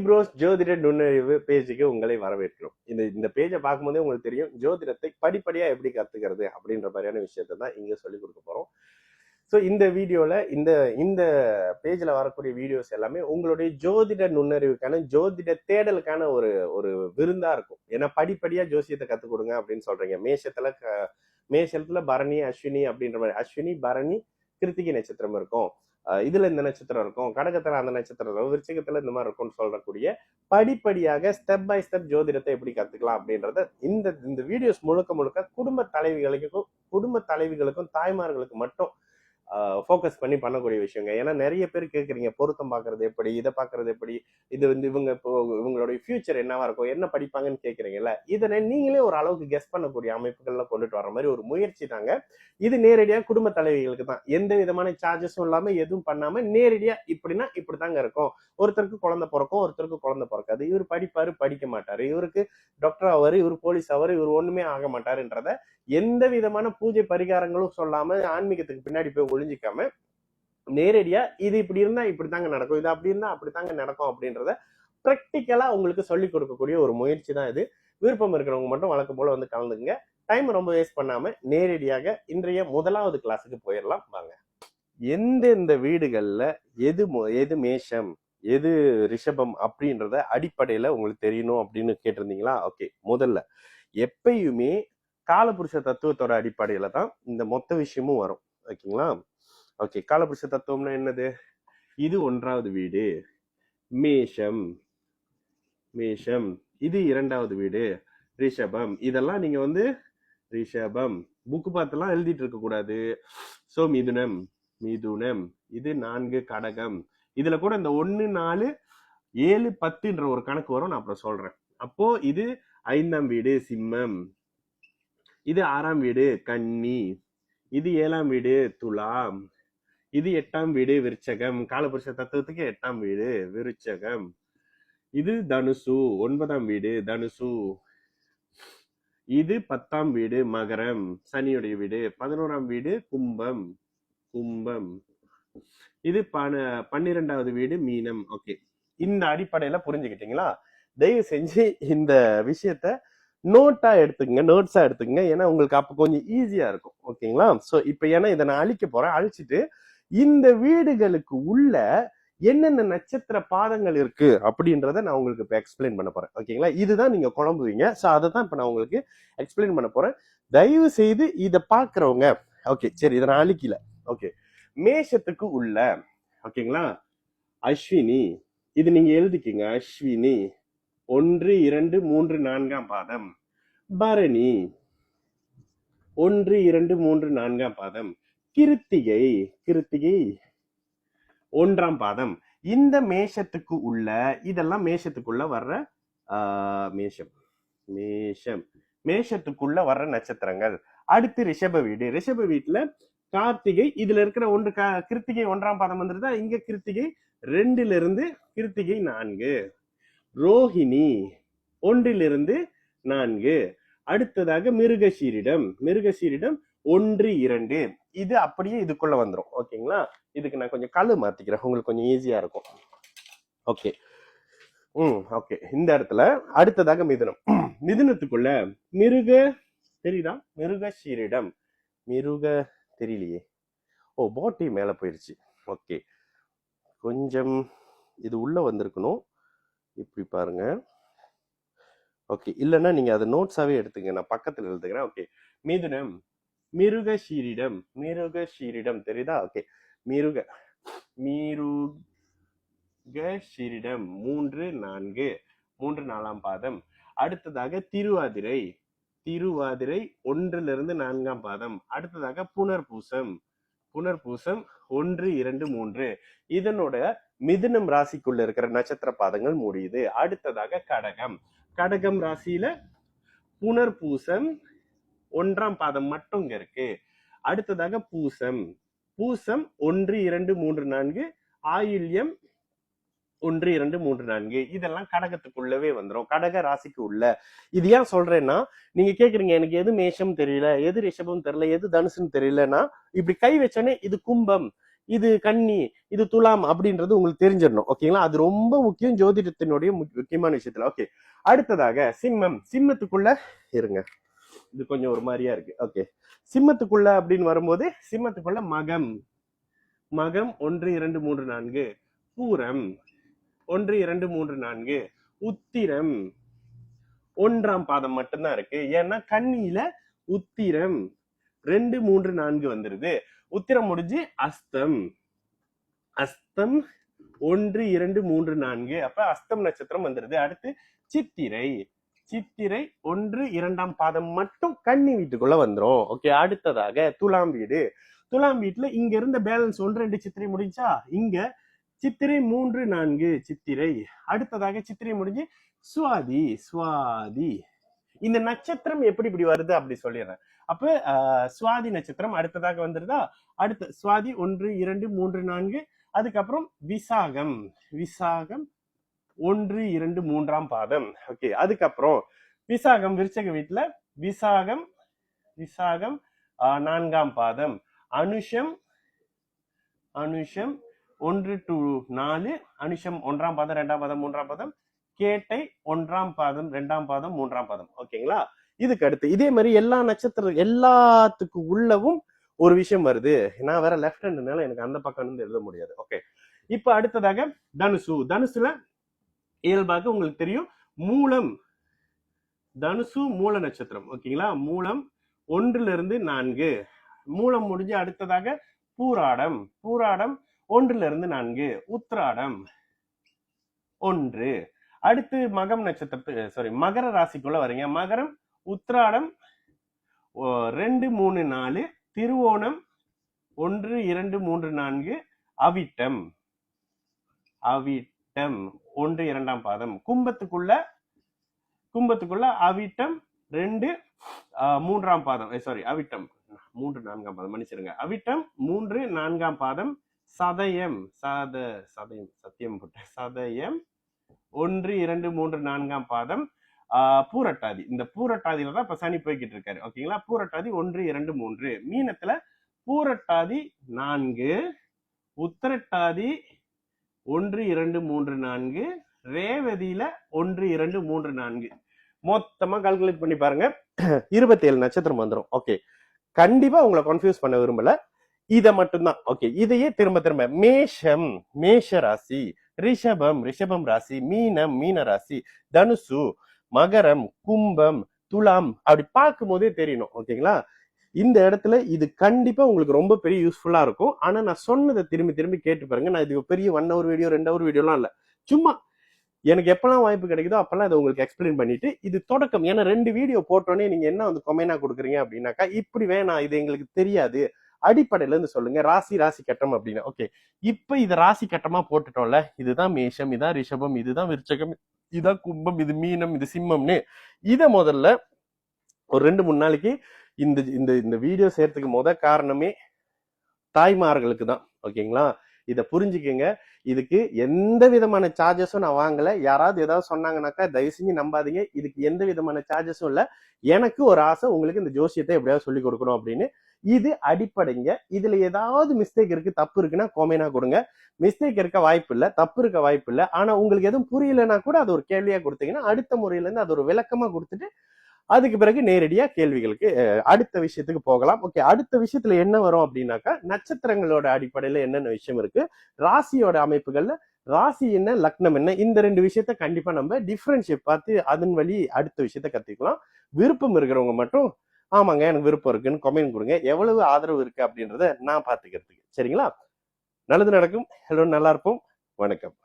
Pros ஜோதிட நுண்ணறிவு பேஜுக்கு உங்களை வரவேற்கிறோம். இந்த பேஜை பார்க்கும்போதே உங்களுக்கு தெரியும் ஜோதிடத்தை படிப்படியா எப்படி கத்துக்கிறது அப்படின்ற மாதிரியான விஷயத்தை தான் இங்க சொல்லி கொடுக்க போறோம். ஸோ இந்த வீடியோல இந்த இந்த பேஜ்ல வரக்கூடிய வீடியோஸ் எல்லாமே உங்களுடைய ஜோதிட நுண்ணறிவுக்கான ஜோதிட தேடலுக்கான ஒரு ஒரு விருந்தா இருக்கும். ஏன்னா படிப்படியா ஜோசியத்தை கத்துக் கொடுங்க அப்படின்னு சொல்றீங்க. மேஷத்துல பரணி அஸ்வினி அப்படின்ற மாதிரி அஸ்வினி பரணி கிருத்திகை நட்சத்திரம் இருக்கும், இதுல இந்த நட்சத்திரம் இருக்கும், கடகத்துல அந்த நட்சத்திரம் இருக்கும், விருச்சிகத்துல இந்த மாதிரி இருக்கும்னு சொல்லக்கூடிய படிப்படியாக ஸ்டெப் பை ஸ்டெப் ஜோதிடத்தை எப்படி கத்துக்கலாம் அப்படின்றத இந்த வீடியோஸ் முழுக்க முழுக்க குடும்ப தலைவிகளுக்கும் தாய்மார்களுக்கு மட்டும் ஃபோக்கஸ் பண்ணி பண்ணக்கூடிய விஷயங்க. ஏன்னா நிறைய பேர் கேட்குறீங்க பொருத்தம் பார்க்கறது எப்படி, இதை பார்க்கறது எப்படி, இது இவங்க இப்போ இவங்களுடைய ஃபியூச்சர் என்னவா இருக்கும், என்ன படிப்பாங்கன்னு கேட்குறீங்கல்ல, இதனை நீங்களே ஒரு அளவுக்கு கெஸ் பண்ணக்கூடிய அமைப்புகள்லாம் கொண்டுட்டு வர மாதிரி ஒரு முயற்சி தாங்க இது. நேரடியாக குடும்ப தலைவிகளுக்கு தான், எந்த விதமான சார்ஜஸும் இல்லாமல் எதுவும் பண்ணாமல் நேரடியாக இப்படின்னா இப்படி தாங்க இருக்கும். ஒருத்தருக்கு குழந்தை பிறக்கும், ஒருத்தருக்கு குழந்தை பிறக்காது, இவர் படிப்பாரு படிக்க மாட்டாரு, இவருக்கு டாக்டர் ஆவாரு, இவர் போலீஸ் ஆவாரு, இவர் ஒண்ணுமே ஆக மாட்டாருன்றத எந்த விதமான பூஜை பரிகாரங்களும் சொல்லாம ஆன்மீகத்துக்கு பின்னாடி போய் ஒளிஞ்சிக்காம நேரடியா இது இப்படி இருந்தா இப்படித்தாங்க நடக்கும், இது அப்படி இருந்தா அப்படித்தாங்க நடக்கும் அப்படின்றத பிராக்டிக்கலா உங்களுக்கு சொல்லி கொடுக்கக்கூடிய ஒரு முயற்சி தான் இது. விருப்பம் இருக்கிறவங்க மட்டும் வழக்கம் போல வந்து கலந்துக்குங்க. டைம் ரொம்ப வேஸ்ட் பண்ணாம நேரடியாக இன்றைய முதலாவது கிளாஸுக்கு போயிடலாம் வாங்க. எந்தெந்த வீடுகள்ல எது மேஷம் எது ரிஷபம் அப்படின்றத அடிப்படையில உங்களுக்கு தெரியணும் அப்படின்னு கேட்டிருந்தீங்களா? ஓகே, முதல்ல எப்பயுமே காலபுருஷ தத்துவத்தோட அடிப்படையில தான் இந்த மொத்த விஷயமும் வரும். ஓகேங்களா? ஓகே, காலபுருஷ தத்துவம்னா என்னது? இது 1வது வீடு மேஷம், மேஷம். இது 2வது வீடு ரிஷபம். இதெல்லாம் நீங்க வந்து ரிஷபம் புக்கு பார்த்துலாம் எழுதிட்டு இருக்க கூடாது. சோ மிதுனம், மிதுனம். இது 4 கடகம். இதுல கூட இந்த 1 4 7 10ன்ற ஒரு கணக்கு வரும், நான் அப்புறம் சொல்றேன். அப்போ இது 5ஆம் வீடு சிம்மம், இது 6ஆம் வீடு கன்னி, இது 7ஆம் வீடு துலாம், இது 8ஆம் வீடு விருச்சகம். காலபுருஷ தத்துவத்துக்கு 8ஆம் வீடு விருச்சகம். இது தனுசு, 9ஆம் வீடு தனுசு. இது 10ஆம் வீடு மகரம், சனியுடைய வீடு. 11ஆம் வீடு கும்பம், கும்பம். இது 12வது வீடு மீனம். ஓகே, இந்த அடிப்படையில புரிஞ்சுக்கிட்டீங்களா? தயவு செஞ்சு இந்த விஷயத்த நோட்ஸா எடுத்துக்கங்க. ஏன்னா உங்களுக்கு அப்ப கொஞ்சம் ஈஸியா இருக்கும். ஓகேங்களா? சோ இப்ப ஏன்னா இதை நான் அழிக்க போறேன். அழிச்சிட்டு இந்த வீடுகளுக்கு உள்ள என்னென்ன நட்சத்திர பாதங்கள் இருக்கு அப்படின்றத நான் உங்களுக்கு இப்ப எக்ஸ்பிளைன் பண்ண போறேன். ஓகேங்களா? இதுதான் நீங்க குழம்புவீங்க. சோ அதை தான் இப்ப நான் உங்களுக்கு எக்ஸ்பிளைன் பண்ண போறேன். தயவு செய்து இதை பாக்குறவங்க, ஓகே சரி இதை நான் அழிக்கல. ஓகே, மேஷத்துக்கு உள்ள, ஓகேங்களா, அஸ்வினி, இது நீங்க எழுதிக்கிங்க. அஸ்வினி 1 2 3 4ஆம் பாதம். பரணி 1 2 3 4ஆம் பாதம். கிருத்திகை 1ஆம் பாதம். இந்த மேஷத்துக்கு உள்ள இதெல்லாம் மேஷத்துக்குள்ள வர்ற மேஷத்துக்குள்ள வர்ற நட்சத்திரங்கள். அடுத்து ரிஷப வீட்டுல கார்த்திகை, இதுல இருக்கிற கிருத்திகை 1ஆம் பாதம் வந்துருதா? இங்க கிருத்திகை 2ல இருந்து கிருத்திகை 4. ரோஹிணி 1லிருந்து 4. அடுத்ததாக மிருகசீரிடம் 1 2. இது அப்படியே இதுக்குள்ள வந்துடும். ஓகேங்களா? இதுக்கு நான் கொஞ்சம் கழு மாத்திக்கிறேன், உங்களுக்கு கொஞ்சம் ஈஸியா இருக்கும். Okay, okay. இந்த இடத்துல அடுத்ததாக மிதுனம். மிதுனத்துக்குள்ள தெரியுதா? மிருகசீரிடம், தெரியலையே. ஓ, போட்டி மேல போயிருச்சு. ஓகே, கொஞ்சம் இது உள்ள வந்திருக்கணும். இப்படி பாருங்க. ஓகே, இல்லைன்னா நீங்க அதை நோட்ஸாவே எடுத்துங்க, நான் பக்கத்துல எழுதுகிறேன். ஓகே, மிதுனம் மிருகசீரிடம் தெரியுதா? ஓகே, மிருகசீரிடம் 3 4ஆம் பாதம். அடுத்ததாக திருவாதிரை 1லிருந்து 4ஆம் பாதம். அடுத்ததாக புனர்பூசம் 1 2 3. இதனோட மிதுனம் ராசிக்குள்ள இருக்கிற நட்சத்திர பாதங்கள் முடியுது. அடுத்ததாக கடகம் ராசியில புனர்பூசம் 1ஆம் பாதம் மட்டும் இங்க இருக்கு. அடுத்ததாக பூசம் 1 2 3 4. ஆயில்யம் 1 2 3 4. இதெல்லாம் கடகத்துக்குள்ளவே வந்துடும், கடக ராசிக்கு உள்ள. இது ஏன் சொல்றேன்னா, நீங்க கேக்குறீங்க எனக்கு எது மேஷம் தெரியல, எது ரிஷபம் தெரியல, எது தனுசுன்னு தெரியலன்னா, இப்படி கை வச்சோன்னே இது கும்பம், இது கன்னி, இது துலாம் அப்படின்றது உங்களுக்கு தெரிஞ்சிடணும். ஓகேங்களா? அது ரொம்ப முக்கியம் ஜோதிடத்தினுடைய முக்கியமான விஷயத்துல. ஓகே, அடுத்ததாக சிம்மம். சிம்மத்துக்குள்ள இருங்க, இது கொஞ்சம் ஒரு மாதிரியா இருக்கு. ஓகே, சிம்மத்துக்குள்ள அப்படின்னு வரும்போது சிம்மத்துக்குள்ள மகம், மகம் 1 2 3 4, பூரம் 1 2 3 4, உத்திரம் 1ஆம் பாதம் மட்டும்தான் இருக்கு. ஏன்னா கன்னியில உத்திரம் 2 3 4 வந்துருது. உத்திரம் முடிஞ்சு அஸ்தம், அஸ்தம் 1 2 3 4, அப்ப அஸ்தம் நட்சத்திரம் வந்துருது. அடுத்து சித்திரை, சித்திரை 1 2ஆம் பாதம் மட்டும் கன்னி வீட்டுக்குள்ள வந்துரும். ஓகே, அடுத்ததாக துலாம் வீடு. துலாம் வீட்டுல இங்க இருந்த பேலன்ஸ் 1 2 சித்திரை முடிஞ்சா இங்க சித்திரை 3 4 சித்திரை. அடுத்ததாக சித்திரை முடிஞ்சு சுவாதி, சுவாதி. இந்த நட்சத்திரம் எப்படி இப்படி வருது அப்படி சொல்லிடுறேன். அப்ப சுவாதி நட்சத்திரம் அடுத்ததாக வந்துருதா. அடுத்த சுவாதி 1 2 3 4, அதுக்கப்புறம் விசாகம், விசாகம் 1 2 3ஆம் பாதம். ஓகே, அதுக்கப்புறம் விசாகம் விருச்சக வீட்டுல விசாகம், விசாகம் 4ஆம் பாதம். அனுஷம், அனுஷம் 1 to 4, அனுஷம் 1ஆம் பாதம் 2ஆம் பாதம் 3ஆம் பாதம். கேட்டை 1ஆம் பாதம் 2ஆம் பாதம் 3ஆம் பாதம். ஓகேங்களா? இதுக்கு அடுத்து இதே மாதிரி எல்லா நட்சத்திரம் எல்லாத்துக்கு உள்ளவும் ஒரு விஷயம் வருது. நான் வேற லெஃப்ட் ஹேண்ட்னால எனக்கு அந்த பக்கம் இருந்து எழுத முடியாது. ஓகே, இப்ப அடுத்ததாக தனுசு. தனுசுல இயல்பாக உங்களுக்கு தெரியும் மூலம், தனுசு மூல நட்சத்திரம். ஓகேங்களா? மூலம் 1 இருந்து 4, மூலம் முடிஞ்சு அடுத்ததாக பூராடம், பூராடம் 1 இருந்து 4, உத்திராடம் 1. அடுத்து மகம் நட்சத்திரத்து சாரி மகர ராசிக்குள்ள வரீங்க. மகரம் உத்திராடம் 2 3 4, திருவோணம் 1 2 3 4, அவிட்டம், அவிட்டம் 1 2ஆம் பாதம். கும்பத்துக்குள்ள, கும்பத்துக்குள்ள அவிட்டம் 2 3ஆம் பாதம். சாரி அவிட்டம் 3 4ஆம் பாதம், மன்னிச்சிருங்க. அவிட்டம் 3 4ஆம் பாதம். சதயம், சதயம் சத்தியம் போட்ட சதயம் 1 2 3 4ஆம் பாதம். பூரட்டாதி, இந்த பூரட்டாதியில தான் இப்ப சனி போய்கிட்டு இருக்காரு. ஓகேங்களா? பூரட்டாதி 1 2 3. மீனத்துல பூரட்டாதி 4, உத்திரட்டாதி 1 2 3 4, ரேவதியில 1 2 3 4. மொத்தமா கால்குலேட் பண்ணி பாருங்க, 27 நட்சத்திரம் வந்துடும். ஓகே, கண்டிப்பா உங்களை கன்ஃபியூஸ் பண்ண விரும்பல, இதை மட்டும்தான். ஓகே, இதையே திரும்ப திரும்ப மேஷம், மேஷ ராசி, ரிஷபம், ரிஷபம் ராசி, மீனம், மீன ராசி, தனுசு, மகரம், கும்பம், துலாம், அப்படி பார்க்கும் போதே தெரியணும். ஓகேங்களா? இந்த இடத்துல இது கண்டிப்பா உங்களுக்கு ரொம்ப பெரிய யூஸ்ஃபுல்லா இருக்கும். ஆனா நான் சொன்னதை திரும்பி திரும்பி கேட்டு பாருங்க. நான் இது பெரிய 1 hour வீடியோ 2 hour வீடியோலாம் இல்ல, சும்மா எனக்கு எப்பெல்லாம் வாய்ப்பு கிடைக்குதோ அப்பெல்லாம் இதை உங்களுக்கு எக்ஸ்பிளைன் பண்ணிட்டு, இது தொடக்கம். ஏன்னா 2 வீடியோ போட்டோன்னே நீங்க என்ன வந்து கொமெண்டா கொடுக்குறீங்க அப்படின்னாக்கா, இப்படி வேணாம், இது எங்களுக்கு தெரியாது, அடிப்படையில இருந்து சொல்லுங்க, ராசி ராசி கட்டம் அப்படின்னு. ஓகே, இப்ப இது ராசி கட்டமா போட்டுட்டோம்ல, இதுதான் மேஷம், இதான் ரிஷபம், இதுதான் விருச்சகம், இதுதான் கும்பம், இது மீனம், இது சிம்மம்னு. இதை முதல்ல ஒரு 2 3 நாளைக்கு இந்த இந்த இந்த வீடியோ செய்யறதுக்கு காரணமே தாய்மார்களுக்கு தான். ஓகேங்களா? இதை புரிஞ்சுக்கங்க. இதுக்கு எந்த விதமான சார்ஜஸும் நான் வாங்கல. யாராவது ஏதாவது சொன்னாங்கன்னாக்கா தயவு செஞ்சு நம்பாதீங்க. இதுக்கு எந்த விதமான சார்ஜஸும் இல்லை. எனக்கு ஒரு ஆசை, உங்களுக்கு இந்த ஜோசியத்தை எப்படியாவது சொல்லி கொடுக்கணும் அப்படின்னு. இது அடிப்படைங்க. இதுல ஏதாவது மிஸ்டேக் இருக்கு, தப்பு இருக்குன்னா கோமேனா கொடுங்க. மிஸ்டேக் இருக்க வாய்ப்பு இல்லை, தப்பு இருக்க வாய்ப்பு இல்லை. ஆனா உங்களுக்கு எதுவும் புரியலன்னா கூட அது ஒரு கேள்வியா கொடுத்தீங்கன்னா அடுத்த முறையில இருந்து அது ஒரு விளக்கமா கொடுத்துட்டு அதுக்கு பிறகு நேரடியா கேள்விகளுக்கு அடுத்த விஷயத்துக்கு போகலாம். ஓகே, அடுத்த விஷயத்துல என்ன வரும் அப்படின்னாக்கா, நட்சத்திரங்களோட அடிப்படையில என்னென்ன விஷயம் இருக்கு, ராசியோட அமைப்புகள்ல ராசி என்ன, லக்னம் என்ன, இந்த 2 விஷயத்த கண்டிப்பா நம்ம டிஃபரன்ஷியேட் பார்த்து அதன் வழி அடுத்த விஷயத்த கத்துக்கலாம். விருப்பம் இருக்கிறவங்க மட்டும் ஆமாங்க எனக்கு விருப்பம் இருக்குன்னு கமெண்ட் கொடுங்க. எவ்வளவு ஆதரவு இருக்கு அப்படின்றத நான் பார்த்துக்கிறதுக்கு. சரிங்களா? நல்லது நடக்கும். எல்லோரும் நல்லா இருப்போம். வணக்கம்.